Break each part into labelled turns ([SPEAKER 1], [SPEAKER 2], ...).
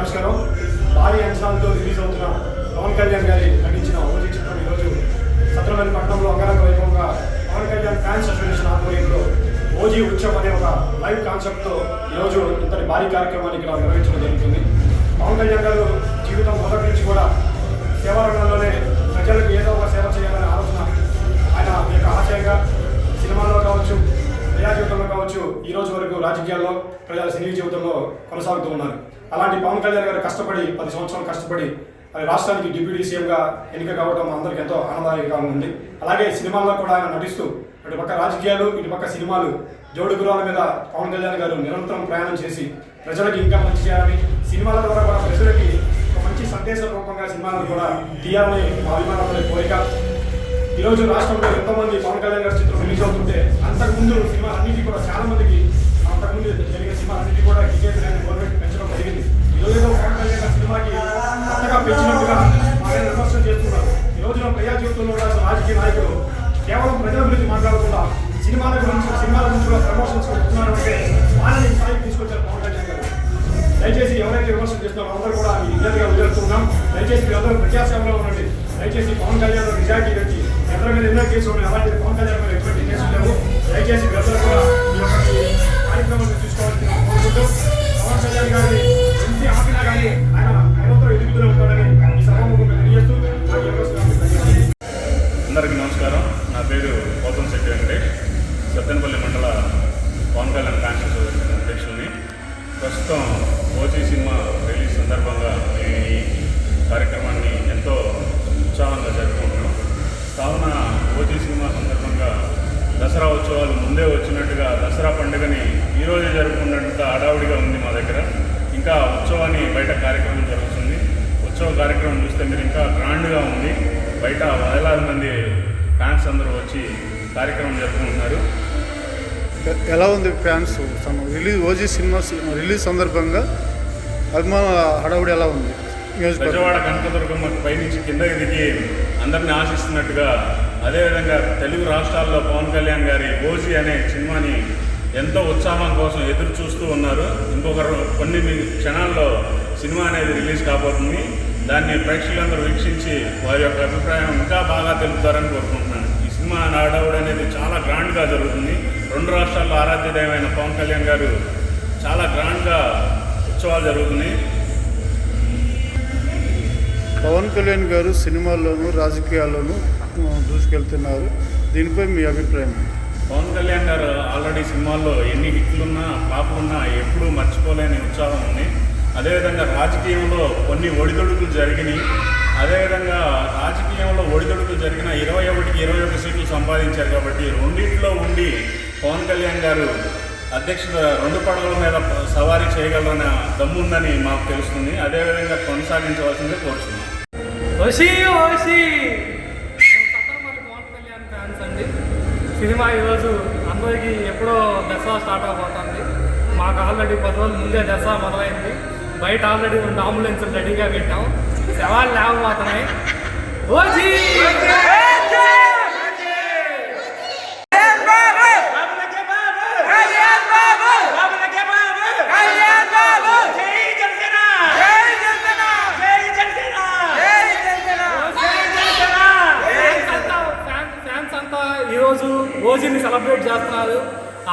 [SPEAKER 1] నమస్కారం. భారీ అంచనాలతో రిలీజ్ అవుతున్న పవన్ కళ్యాణ్ గారి నటించిన ఓజీ చిత్రం ఈరోజు సత్రవేల్ పట్టణంలో అంగరంగ వైభవంగా పవన్ కళ్యాణ్ ఫ్యాన్స్ అసోసియేషన్ ఆధ్వర్యంలో ఓజీ ఉత్సవ్ అనే ఒక లైవ్ కాన్సెప్ట్తో ఈరోజు ఇంతటి భారీ కార్యక్రమాన్ని ఇక్కడ నిర్వహించడం జరుగుతుంది. పవన్ కళ్యాణ్ గారు జీవితం మొదటి నుంచి కూడా సేవా రంగంలోనే ప్రజలకు ఏదో ఒక సేవ చేయాలనే ఆలోచన ఆయన యొక్క ఆశయంగా సినిమాల్లో కావచ్చు, ప్రజా జీవితంలో కావచ్చు, ఈ రోజు వరకు రాజకీయాల్లో ప్రజల సినీ జీవితంలో కొనసాగుతూ ఉన్నారు. అలాంటి పవన్ కళ్యాణ్ గారు కష్టపడి 10 సంవత్సరాలు కష్టపడి రాష్ట్రానికి డిప్యూటీ సీఎంగా ఎన్నిక కావడం అందరికీ ఎంతో ఆనందదాయకంగా ఉంది. అలాగే సినిమాల్లో కూడా ఆయన నటిస్తూ అటుపక్క రాజకీయాలు, ఇటుపక్క సినిమాలు జోడు గుర్రాల మీద పవన్ కళ్యాణ్ గారు నిరంతరం ప్రయాణం చేసి ప్రజలకు ఇంకా మంచి చేయాలని, సినిమాల ద్వారా కూడా ప్రజలకి ఒక మంచి సందేశ రూపంగా సినిమాలను కూడా తీయాలని మా అభిమానుల కోరిక. ఈరోజు రాష్ట్రంలో ఎంతోమంది పవన్ కళ్యాణ్ గారి చిత్రం రిలీజ్ అవుతుంటే అంతకుముందు సినిమాలన్నింటినీ కూడా చాలా మందికి అంతకుముందు జరిగే సినిమాలన్నింటినీ కూడా టికెట్ గవర్నమెంట్ పెంచడం జరిగింది. ఈరోజు పవన్ కళ్యాణ్ గారి సినిమాకి కొత్తగా పెంచినట్టుగా ఆయన విమర్శనం చేస్తున్నారు. ఈ రోజున ప్రజా జీవితంలో కూడా రాజకీయ నాయకులు కేవలం ప్రజల గురించి మాట్లాడకుండా సినిమాల గురించి కూడా ప్రమోషన్స్ వస్తున్నారు అంటే వాళ్ళని స్థాయికి తీసుకొచ్చారు పవన్ కళ్యాణ్ గారు. దయచేసి ఎవరైతే విమర్శలు చేస్తున్నారో అందరూ కూడా మీ నిజంగా వదిలేస్తున్నాం. దయచేసి మీరందరూ ప్రజాసేవలో ఉండండి. దయచేసి పవన్ కళ్యాణ్ నిజాయితీ పెట్టి ఎవరి మీద ఎన్నో కేసులు ఉన్నాయి, అలాంటి పవన్ కళ్యాణ్ మీద ఎటువంటి కేసులు లేవు. దయచేసి మీరందరూ కూడా ఈ యొక్క కార్యక్రమాన్ని చూసుకోవాల్సిన కోరుకుంటూ పవన్ కళ్యాణ్ గారిని ఎంత ఆపినా కానీ ఆయన నిరంతరం ఎదుగుతూనే ఉంటాడని ఈ సభాముఖంగా తెలియజేస్తూ
[SPEAKER 2] అందరికీ నమస్కారం. నా పేరు గౌతమ్ శెట్టి వెంకటేష్, సత్తెనపల్లి మండల పవన్ కళ్యాణ్ ఫ్యాన్స్ అసోసియేషన్ అధ్యక్షుడిని. ప్రస్తుతం ఓజీ సినిమా రిలీజ్ సందర్భంగా ఈ కార్యక్రమాన్ని ఎంతో ఉత్సాహంగా జరుపుకుంటున్నాం. కావున ఓజీ సినిమా సందర్భంగా దసరా ఉత్సవాలు ముందే వచ్చినట్టుగా దసరా పండుగని ఈరోజే జరుపుకున్నట్టుగా హడావుడిగా ఉంది మా దగ్గర. ఇంకా ఉత్సవాన్ని బయట కార్యక్రమం జరుగుతుంది. ఉత్సవ కార్యక్రమం చూస్తే మీరు ఇంకా గ్రాండ్గా ఉంది. బయట వేలాది మంది ఫ్యాన్స్ అందరూ వచ్చి కార్యక్రమం జరుపుకుంటున్నారు.
[SPEAKER 3] ఎలా ఉంది ఫ్యాన్స్ ఓజీ సినిమా రిలీజ్ సందర్భంగా అభిమాన హడావుడి ఎలా ఉంది?
[SPEAKER 2] బెజవాడ కనకదుర్గమ్మ పైనుంచి కిందకి దిగి అందరిని ఆశిస్తున్నట్టుగా, అదేవిధంగా తెలుగు రాష్ట్రాల్లో పవన్ కళ్యాణ్ గారి ఓజీ అనే సినిమాని ఎంతో ఉత్సాహం కోసం ఎదురు చూస్తూ ఉన్నారు. కొన్ని క్షణాల్లో సినిమా అనేది రిలీజ్ కాబోతుంది. దాన్ని ప్రేక్షకులందరూ వీక్షించి వారి యొక్క అభిప్రాయం ఇంకా బాగా తెలుపుతారని కోరుకుంటున్నాను. ఈ సినిమా హడావుడి అనేది చాలా గ్రాండ్గా జరుగుతుంది. 2 రాష్ట్రాల్లో ఆరాధ్య దైవమైన పవన్ కళ్యాణ్ గారు చాలా గ్రాండ్గా ఉత్సవాలు జరుగుతున్నాయి.
[SPEAKER 3] పవన్ కళ్యాణ్ గారు సినిమాల్లోనూ రాజకీయాల్లోనూ దూసుకెళ్తున్నారు. దీనిపై మీ అభిప్రాయం?
[SPEAKER 2] పవన్ కళ్యాణ్ గారు ఆల్రెడీ సినిమాల్లో ఎన్ని హిట్లున్నా ఫ్లాపులున్నా ఎప్పుడూ మర్చిపోలేని ఉత్సాహం ఉంది. అదేవిధంగా రాజకీయంలో కొన్ని ఒడిదొడుకులు జరిగినాయి. అదేవిధంగా రాజకీయంలో ఒడిదొడుకులు జరిగిన 21 సీట్లు సంపాదించారు. కాబట్టి రెండింటిలో ఉండి పవన్ కళ్యాణ్ గారు అధ్యక్షుడు 2 పడవల మీద సవారీ చేయగలరన్న దమ్ముందని మాకు తెలుస్తుంది. అదేవిధంగా కొనసాగించవలసిందే కోరుతున్నాం.
[SPEAKER 4] సత్తెనపల్లి పవన్ కళ్యాణ్ ఫ్యాన్స్ అండి. సినిమా ఈరోజు అందరికీ ఎప్పుడో దసరా స్టార్ట్ అవబోతుంది. మాకు ఆల్రెడీ 10 రోజుల ముందే దసరా మొదలైంది. బయట ఆల్రెడీ 2 అంబులెన్సులు రెడీగా పెట్టాం. శవాలు లేకపోతున్నాయి. ఓజీ ఈరోజు ఓజీని సెలబ్రేట్ చేస్తున్నారు.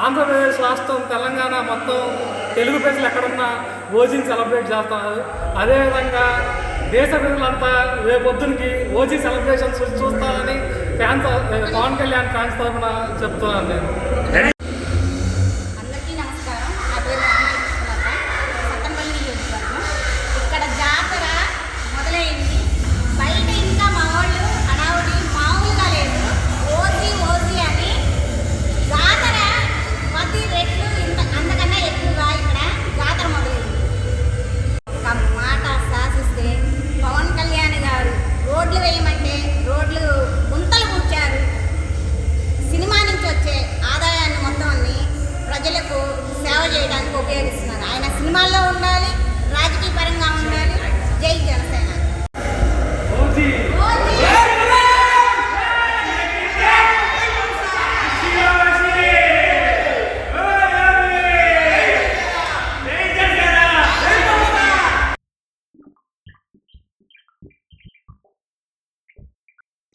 [SPEAKER 4] ఆంధ్రప్రదేశ్ రాష్ట్రం, తెలంగాణ మొత్తం తెలుగు ప్రజలు ఎక్కడున్నా ఓజీని సెలబ్రేట్ చేస్తున్నారు. అదేవిధంగా దేశ ప్రజలంతా రేపొద్దునికి ఓజీ సెలబ్రేషన్స్ చూస్తారని పవన్ కళ్యాణ్ ఫ్యాన్స్ తరఫున చెప్తున్నాను నేను.